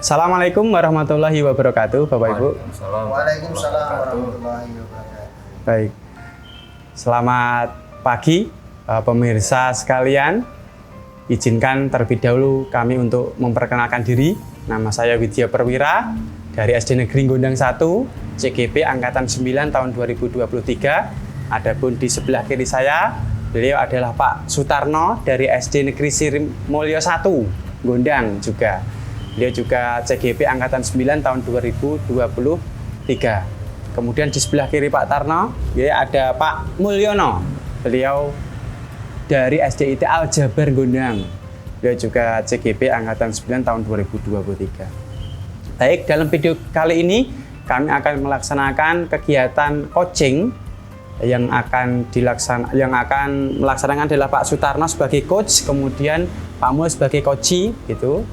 Assalamualaikum warahmatullahi wabarakatuh, Bapak Ibu. Waalaikumsalam warahmatullahi wabarakatuh. Baik, selamat pagi pemirsa sekalian. Izinkan terlebih dahulu kami untuk memperkenalkan diri. Nama saya Widya Perwira dari SD Negeri Gondang 1, CGP Angkatan 9 tahun 2023. Adapun di sebelah kiri saya, beliau adalah Pak Sutarno dari SD Negeri Sirimulyo 1, Gondang juga. Beliau juga CGP Angkatan 9 tahun 2023. Kemudian di sebelah kiri Pak Tarno, ya ada Pak Mulyono. Beliau dari SDIT Aljabar Gondang. Beliau juga CGP Angkatan 9 tahun 2023. Baik, dalam video kali ini kami akan melaksanakan kegiatan coaching yang akan melaksanakan adalah Pak Sutarno sebagai coach, kemudian Pak Mul sebagai coachee gitu.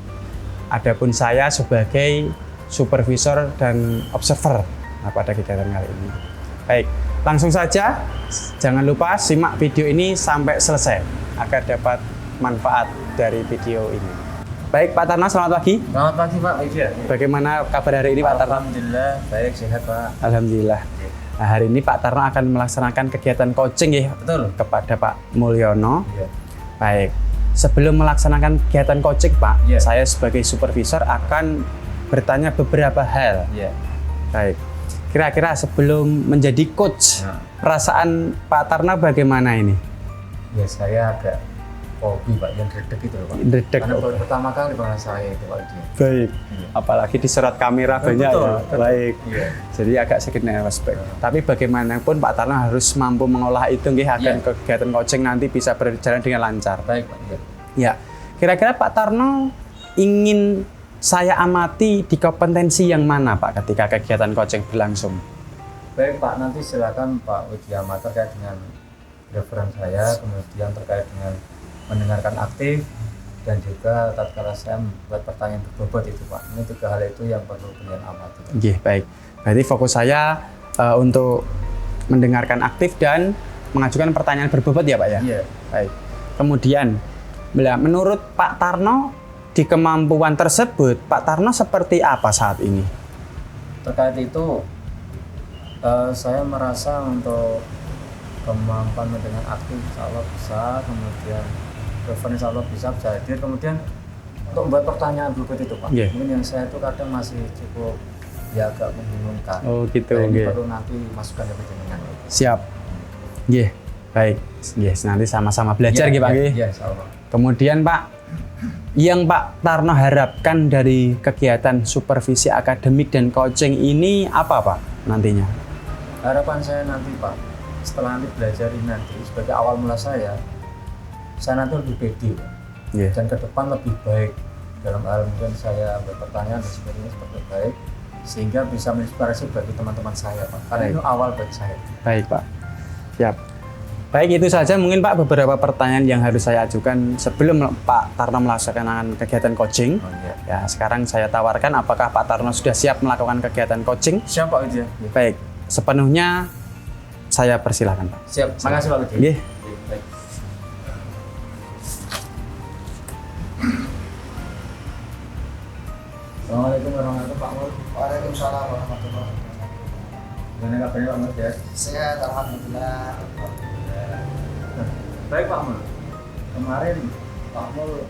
Adapun saya sebagai supervisor dan observer pada kegiatan kali ini. Baik, langsung saja. Jangan lupa simak video ini sampai selesai agar dapat manfaat dari video ini. Baik, Pak Tarno, selamat pagi. Selamat pagi, Pak. Bagaimana kabar hari ini, Pak Tarno? Alhamdulillah, baik, sehat, Pak. Alhamdulillah. Nah, hari ini Pak Tarno akan melaksanakan kegiatan coaching ya, Betul. kepada Pak Mulyono. Iya. Baik. Sebelum melaksanakan kegiatan coaching, Pak, Yeah. saya sebagai supervisor akan bertanya beberapa hal. Iya. Baik. Kira-kira sebelum menjadi coach, Nah. perasaan Pak Tarno bagaimana ini? Ya, saya agak hobi, Pak, yang redek itu, Pak. Redek. Karena baru pertama kali Pak saya itu, Pak. Baik. Iya. Apalagi disorot kamera banyak Betul, ya. betul. Baik. Iya. Jadi agak sedikit nervous. Baik. Tapi bagaimanapun Pak Tarno harus mampu mengolah itu nggih agar Yeah. kegiatan coaching nanti bisa berjalan dengan lancar. Baik, Pak. Iya. Ya. Kira-kira Pak Tarno ingin saya amati di kompetensi yang mana, Pak, ketika kegiatan coaching berlangsung? Baik, Pak, nanti silakan Pak Widya terkait dengan referensi saya, kemudian terkait dengan mendengarkan aktif, dan juga tatkala saya membuat pertanyaan berbobot itu, Pak. Ini tiga hal itu yang perlu kalian amati. Nggih, baik. Berarti fokus saya untuk mendengarkan aktif dan mengajukan pertanyaan berbobot ya, Pak ya? Iya. Baik. Kemudian, menurut Pak Tarno, di kemampuan tersebut, Pak Tarno seperti apa saat ini? Terkait itu, saya merasa untuk kemampuan mendengar aktif insya Allah bisa, kemudian referensi insya Allah bisa hadir, kemudian untuk membuat pertanyaan berbobot itu, Pak. Yeah. Mungkin yang saya itu kadang masih cukup ya agak membingungkan. Oh gitu, Nah, ini nggih. perlu nanti masukan dari jenengan. Siap. Nggih, baik. Nggih, nanti sama-sama belajar nggih, Pak nggih. Iya, insya Allah. Kemudian Pak, yang Pak Tarno harapkan dari kegiatan supervisi akademik dan coaching ini apa, Pak, nantinya? Harapan saya nanti, Pak, setelah nanti belajar ini nanti sebagai awal mula saya nanti lebih pede, Pak. Nggih. Dan ke depan lebih baik dalam hal mungkin saya berpertanyaan dan sebagainya seperti baik, sehingga bisa menginspirasi bagi teman-teman saya, Pak. Karena Baik. itu awal bagi saya. Baik, Pak. Siap. Baik, itu saja mungkin Pak beberapa pertanyaan yang harus saya ajukan sebelum Pak Tarno melaksanakan kegiatan coaching. Oh, iya. Ya, sekarang saya tawarkan apakah Pak Tarno sudah siap melakukan kegiatan coaching? Siap, Pak Widya. Iya. Baik, sepenuhnya saya persilahkan, Pak. Siap. Makasih, Pak Widya. Nggih. Iya, baik. Assalamualaikum warahmatullahi wabarakatuh, Pak Mul. Waalaikumsalam warahmatullahi wabarakatuh. Gimana kabarnya, Pak Mul, ya? Sehat, alhamdulillah. Baik, Pak Mul. Kemarin Pak Mul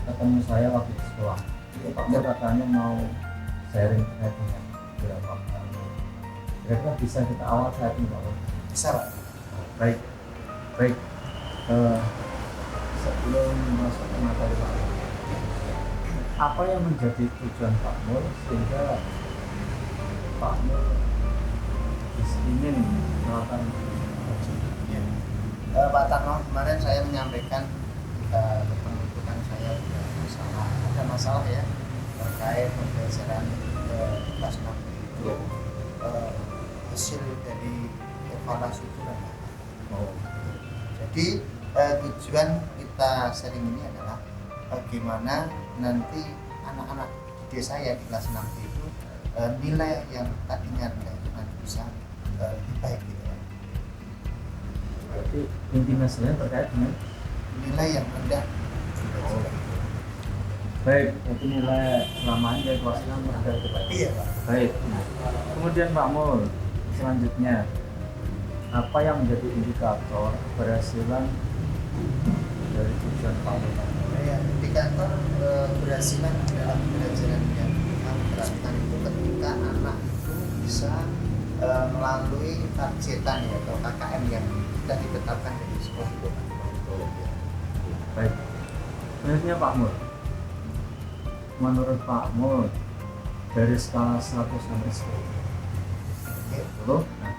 ketemu saya waktu di sekolah. Itu Pak Mul katanya mau sharing terkait dengan beberapa hal. Kira-kira bisa kita awal saat ini, Pak Mul? Bisa, Pak. Baik, baik. Sebelum masuk ke materi Pak Mul, apa yang menjadi tujuan Pak Mul sehingga Pak Mul ingin melakukan Pak Tarno, kemarin saya menyampaikan ketemu dengan saya ada masalah ya terkait pembelajaran kelas 6 itu hasil dari evaluasi itu kan. Jadi tujuan kita sharing ini adalah bagaimana nanti anak-anak di desa ya di kelas 6 itu nilai yang tadinya rendah itu nanti bisa lebih baik gitu ya. Berarti inti masalahnya terkait dengan Nilai yang rendah. Baik, itu nilai selamanya dari kelas 6 ada itu Pak. Iya Pak. Baik. Nah, kemudian Pak Mul, selanjutnya apa yang menjadi indikator keberhasilan dari tujuan Pak Mul? Ya, indikator keberhasilan dalam pembelajaran yang kami terapkan itu ketika anak itu bisa melalui targetan ya atau KKM yang sudah ditetapkan dari sekolah itu. Baik. Selanjutnya Pak Mul, menurut Pak Mul dari skala 1 sampai 10, nah,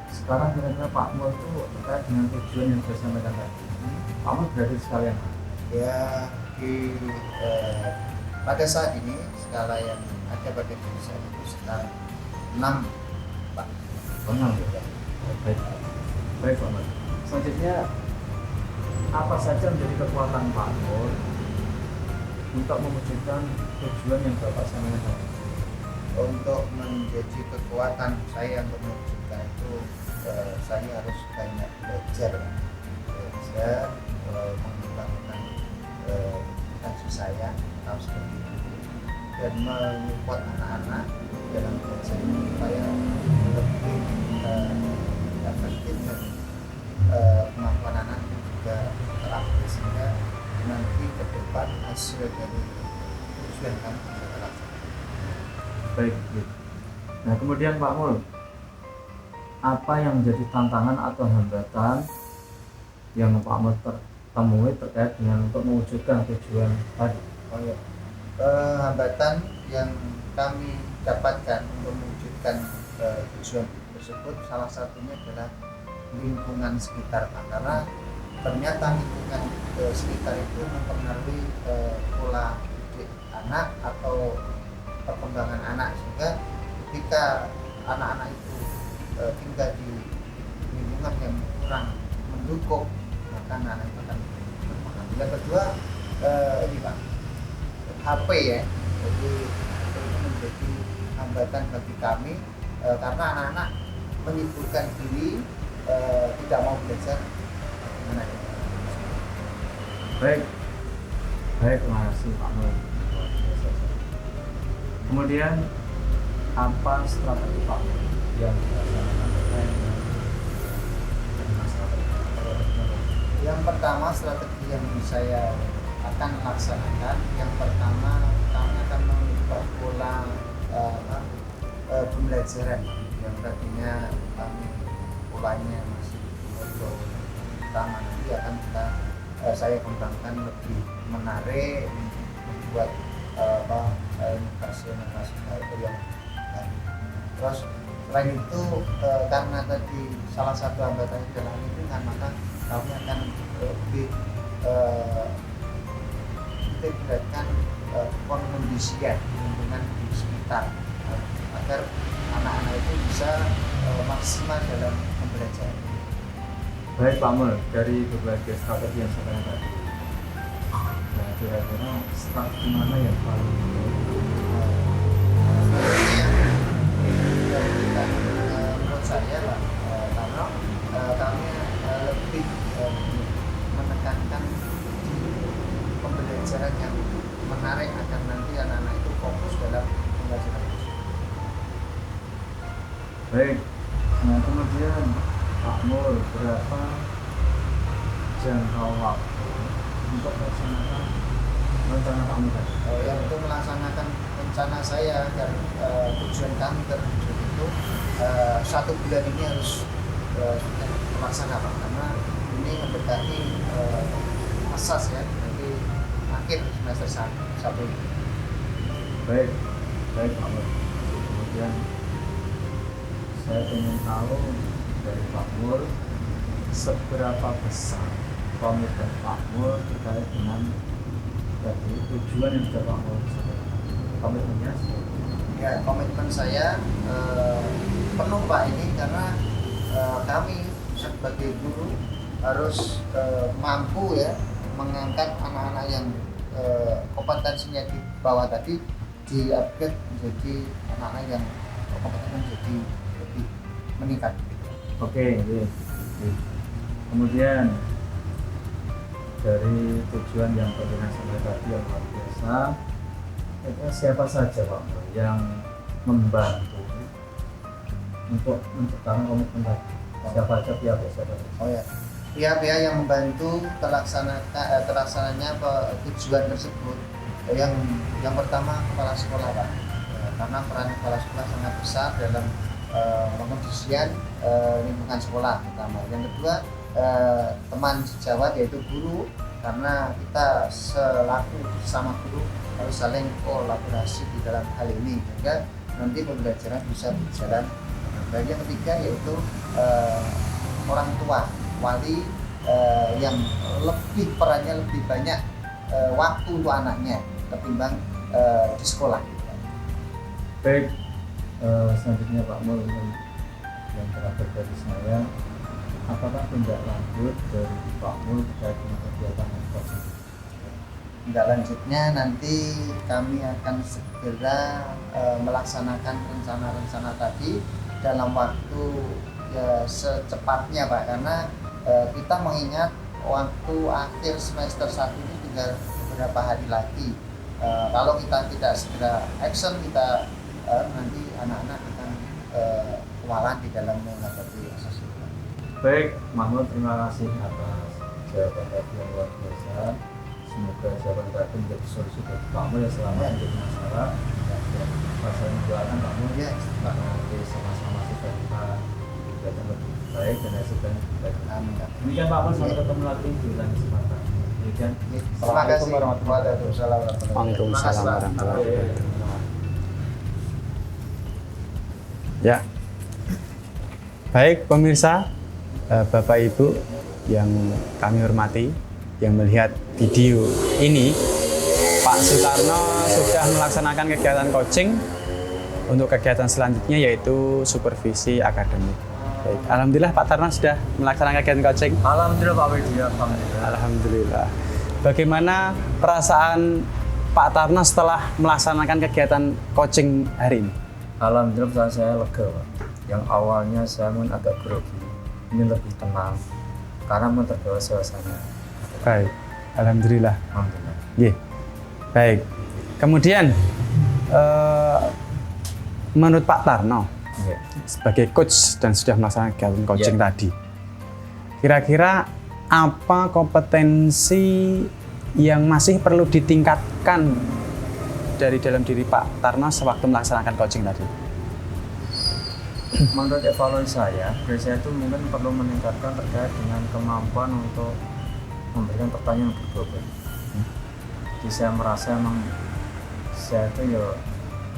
sekarang kira-kira Pak Mul itu terkait dengan tujuan yang saya sampaikan tadi. Pak Mul berada di skala yang mana? Ya di pada saat ini skala yang ada pada diri saya itu sekitar 6 Pak. Benar ya? Baik. Baik Pak Mul. Selanjutnya apa saja menjadi kekuatan Pak Mul untuk mewujudkan tujuan yang Bapak sampaikan tadi? Untuk menjadi kekuatan saya untuk mewujudkan itu saya harus banyak belajar mengembangkan potensi saya atau seperti itu dan menyupport anak-anak dalam belajar ini supaya lebih efektif dan kemampuan anak itu juga terupgrade sehingga nanti ke depan hasil dari tujuan kami bisa terlaksana. Baik. Nah kemudian Pak Mul, apa yang menjadi tantangan atau hambatan yang Pak Mul temui terkait dengan untuk mewujudkan tujuan tadi? Oh ya, hambatan yang kami dapatkan untuk mewujudkan tujuan tersebut salah satunya adalah lingkungan sekitar Pak. Karena ternyata lingkungan sekitar itu mempengaruhi pola didik anak atau perkembangan anak, sehingga ketika anak-anak itu tinggal di lingkungan yang kurang mendukung maka anak itu akan berpengaruh. Yang kedua ini Pak, HP ya, jadi itu menjadi hambatan bagi kami karena anak-anak menyibukkan diri tidak mau belajar. Gimana ya? Baik, terima kasih Pak Mul. Kemudian apa strategi Pak Mul yang dilaksanakan terkait dengan masalah? Yang pertama strategi yang saya akan laksanakan, yang pertama kami akan mengubah pola pembelajaran yang tadinya kami polanya masih modul pertama, nanti akan saya kembangkan lebih menarik, membuat inovasi baru yang baru. Terus selain itu karena tadi salah satu hambatannya adalah lingkungan, maka kami akan lebih integrasikan pengondisian lingkungan di sekitar agar anak-anak itu bisa maksimal dalam pembelajaran. Baik Pak Mul, dari berbagai strategi yang saya tadi, nah kira-kira strategi mana yang paling menurut saya lah, karena kami lebih menekankan pembelajaran yang menarik agar nanti anak-anak itu fokus dalam pembelajaran itu. baik. Nah kemudian Pak Mul, berapa jangka waktu untuk melaksanakan rencana Pak Mul tadi? Yang untuk melaksanakan rencana saya agar tujuan kami terwujud itu 1 bulan ini harus sudah terlaksana Pak, karena ini mendekati asas ya, nanti akhir semester 1 ini. Baik Pak Mul. Kemudian saya ingin tahu dari Pak Mul, seberapa besar komitmen Pak Mul terkait dengan tadi tujuan yang sudah Pak Mul sampaikan. Komitmennya Ya, komitmen saya penuh Pak ini, karena kami sebagai guru harus mampu ya mengangkat anak-anak yang kompetensinya di bawah tadi, di-upgrade menjadi anak-anak yang kompetensinya menjadi lebih meningkat. Oke. Kemudian dari tujuan yang koordinasi tadi yang luar biasa, itu siapa saja Pak Mul yang membantu untuk menciptakan komitmen tadi? Siapa aja pihak siapa? Oh ya, pihak-pihak yang membantu terlaksananya tujuan tersebut. Yang pertama kepala sekolah Pak, ya, karena peran kepala sekolah sangat besar dalam pengkondisian lingkungan sekolah pertama. Yang kedua teman sejawat yaitu guru, karena kita selaku sama guru harus saling kolaborasi di dalam hal ini sehingga nanti pembelajaran bisa berjalan. Dan yang ketiga yaitu orang tua, wali yang perannya lebih banyak waktu untuk anaknya ketimbang di sekolah. Baik, selanjutnya Pak Mul yang terakhir dari saya, apakah tindak lanjut dari Pak Mul terkait dengan kegiatan coaching? Tindak lanjutnya nanti kami akan segera melaksanakan rencana-rencana tadi dalam waktu secepatnya Pak, karena kita mengingat waktu akhir semester 1 ini tinggal beberapa hari lagi. Kalau kita tidak segera action, kita nanti anak-anak akan kewalahan di dalam menghadapi asas itu. Baik, Mahmud, terima kasih atas jawaban tadi yang luar biasa. Semoga jawaban tadi menjadi solusi bagi Pak Mul yang selama ini menjadi masalah. Dan saya mendoakan Pak Mul karena nanti sama-sama kita kegiatan lebih baik dan hasilkan lebih baik. Amin. Demikian Pak Mul, sampai ketemu lagi di lain kesempatan. Demikian. Terima kasih. Waalaikumsalam Waalaikumsalam warahmatullahi wabarakatuh. Ya, baik pemirsa, Bapak Ibu yang kami hormati, yang melihat video ini, Pak Sutarno sudah melaksanakan kegiatan coaching untuk kegiatan selanjutnya yaitu supervisi akademik. Baik, alhamdulillah Pak Tarno sudah melaksanakan kegiatan coaching. Alhamdulillah Pak Widya, alhamdulillah. Alhamdulillah. Bagaimana perasaan Pak Tarno setelah melaksanakan kegiatan coaching hari ini? Alhamdulillah perasaan saya lega Pak. Yang awalnya saya mungkin agak grogi, ini lebih tenang karena terbawa suasana. Baik, alhamdulillah. Alhamdulillah. Iya. Baik. Kemudian menurut Pak Tarno Iya. sebagai coach dan sudah melaksanakan kegiatan coaching tadi, kira-kira apa kompetensi yang masih perlu ditingkatkan dari dalam diri Pak Tarno sewaktu melaksanakan coaching tadi? Menurut evaluasi saya itu mungkin perlu meningkatkan terkait dengan kemampuan untuk memberikan pertanyaan yang berbobot. Jadi saya merasa emang saya itu ya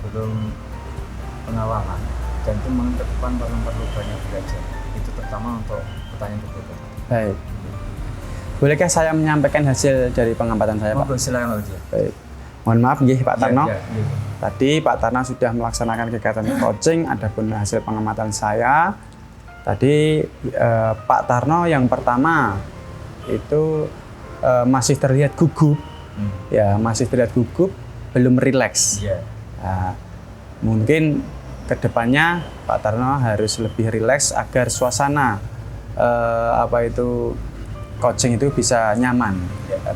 belum pengalaman dan itu mungkin ke depan perlu banyak belajar. Itu terutama untuk pertanyaan berbobot. Baik. Bolehkah saya menyampaikan hasil dari pengamatan saya, Pak? Monggo silakan aja. Baik. Mohon maaf nggih Pak Tarno. Iya. Tadi Pak Tarno sudah melaksanakan kegiatan coaching, adapun hasil pengamatan saya tadi Pak Tarno yang pertama itu masih terlihat gugup, ya masih terlihat gugup, belum rileks. Iya. Nah, mungkin kedepannya Pak Tarno harus lebih rileks agar suasana coaching itu bisa nyaman,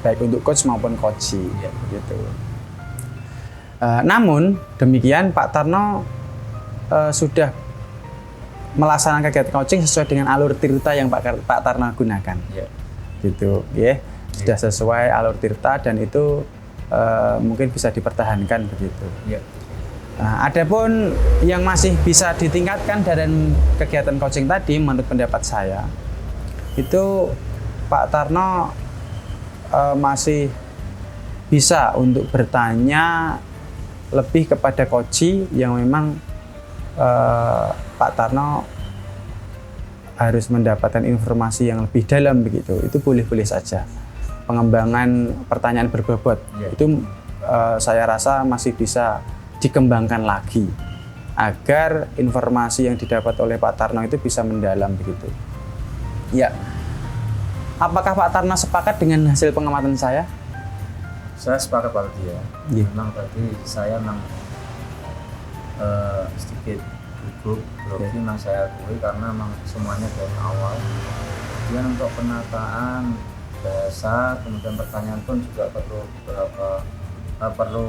baik untuk coach maupun coachee, gitu. Namun demikian Pak Tarno sudah melaksanakan kegiatan coaching sesuai dengan alur tirta yang Pak Tarno gunakan, gitu, ya. Sudah sesuai alur tirta dan itu mungkin bisa dipertahankan begitu. Nah, adapun yang masih bisa ditingkatkan dari kegiatan coaching tadi, menurut pendapat saya, itu Pak Tarno masih bisa untuk bertanya lebih kepada coachee yang memang Pak Tarno harus mendapatkan informasi yang lebih dalam begitu. Itu boleh-boleh saja. Pengembangan pertanyaan berbobot itu saya rasa masih bisa dikembangkan lagi agar informasi yang didapat oleh Pak Tarno itu bisa mendalam begitu. Ya. Apakah Pak Tarno sepakat dengan hasil pengamatan saya? Saya sepakat Pak Widya. Memang tadi saya memang sedikit gugup, grogi memang saya akui karena memang semuanya dari awal. Kemudian untuk penataan bahasa, kemudian pertanyaan pun juga perlu beberapa perlu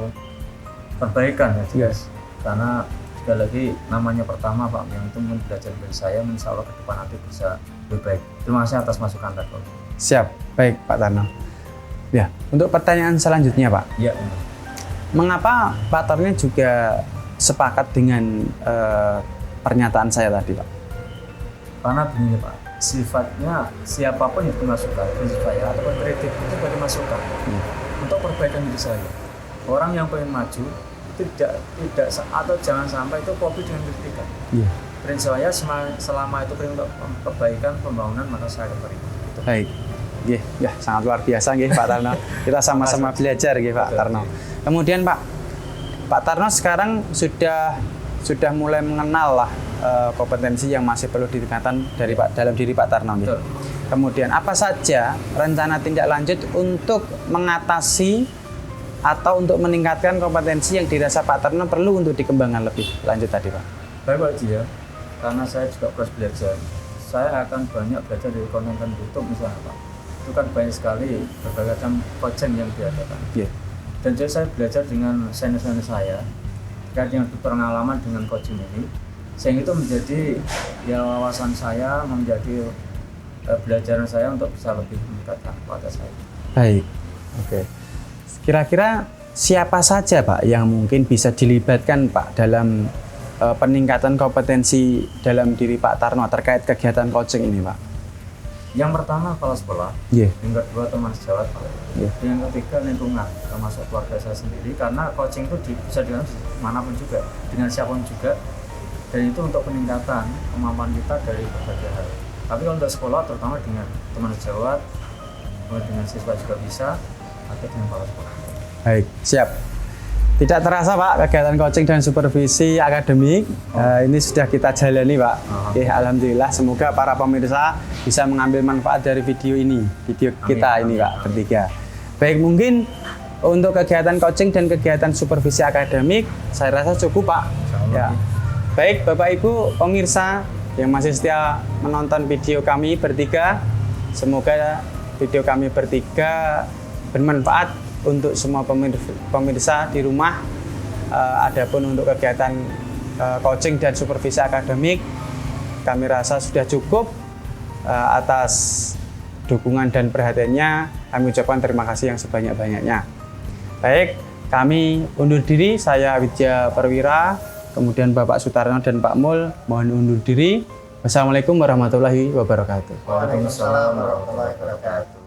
perbaikan ya. Yes. Karena sekali lagi namanya pertama Pak, yang itu mungkin belajar dari saya, insya Allah ke depan nanti bisa lebih baik. Terima kasih atas masukan tadi. Siap, baik Pak Tarno. Ya, untuk pertanyaan selanjutnya Pak, Iya. mengapa Pak Tarno juga sepakat dengan pernyataan saya tadi Pak? Karena begini Pak, sifatnya siapapun yang dimasukkan, prinsip saya ataupun kritik itu bagi masukan untuk perbaikan diri saya. Orang yang pengen maju tidak atau jangan sampai itu kopi dengan kritikan. Iya. Prinsip saya selama itu untuk perbaikan pembangunan maka saya akan terima. Baik. Nggih, ya sangat luar biasa nggih Pak Tarno. Kita sama-sama belajar nggih Pak Tarno. Kemudian Pak Tarno sekarang sudah mulai mengenal lah kompetensi yang masih perlu ditingkatkan dalam diri Pak Tarno nggih. Betul. Kemudian apa saja rencana tindak lanjut untuk mengatasi atau untuk meningkatkan kompetensi yang dirasa Pak Tarno perlu untuk dikembangkan lebih lanjut tadi Pak? Baik Pak Dia, karena saya juga terus belajar, saya akan banyak belajar dari konten YouTube misalnya Pak. Itu kan banyak sekali berbagai macam coaching yang diadakan. Yeah. Dan jadi saya belajar dengan senior-senior saya terkait dengan pengalaman dengan coaching ini, sehingga itu menjadi ya wawasan saya, menjadi belajaran saya untuk bisa lebih meningkatkan pada saya. Baik, oke. Kira-kira siapa saja Pak yang mungkin bisa dilibatkan Pak dalam peningkatan kompetensi dalam diri Pak Tarno terkait kegiatan coaching ini Pak? Yang pertama kepala sekolah, Iya. yang kedua teman sejawat, Iya. yang ketiga lingkungan, termasuk keluarga saya sendiri, karena coaching itu bisa dilakukan manapun juga, dengan siapapun juga, dan itu untuk peningkatan kemampuan kita dari berbagai hal. Tapi kalau untuk sekolah, terutama dengan teman sejawat, kemudian dengan siswa juga bisa, atau dengan kepala sekolah. Baik, siap. Tidak terasa Pak, kegiatan coaching dan supervisi akademik ini sudah kita jalani Pak. Oke, alhamdulillah. Semoga para pemirsa bisa mengambil manfaat dari video ini, video kita ini Pak bertiga. Baik, mungkin untuk kegiatan coaching dan kegiatan supervisi akademik, saya rasa cukup Pak. Ya. Baik, Bapak Ibu pemirsa yang masih setia menonton video kami bertiga, semoga video kami bertiga bermanfaat untuk semua pemirsa di rumah. Adapun untuk kegiatan coaching dan supervisi akademik, kami rasa sudah cukup. Atas dukungan dan perhatiannya, kami ucapkan terima kasih yang sebanyak-banyaknya. Baik, kami undur diri. Saya Widya Perwira, kemudian Bapak Sutarno dan Pak Mul mohon undur diri. Wassalamualaikum warahmatullahi wabarakatuh. Waalaikumsalam warahmatullahi wabarakatuh.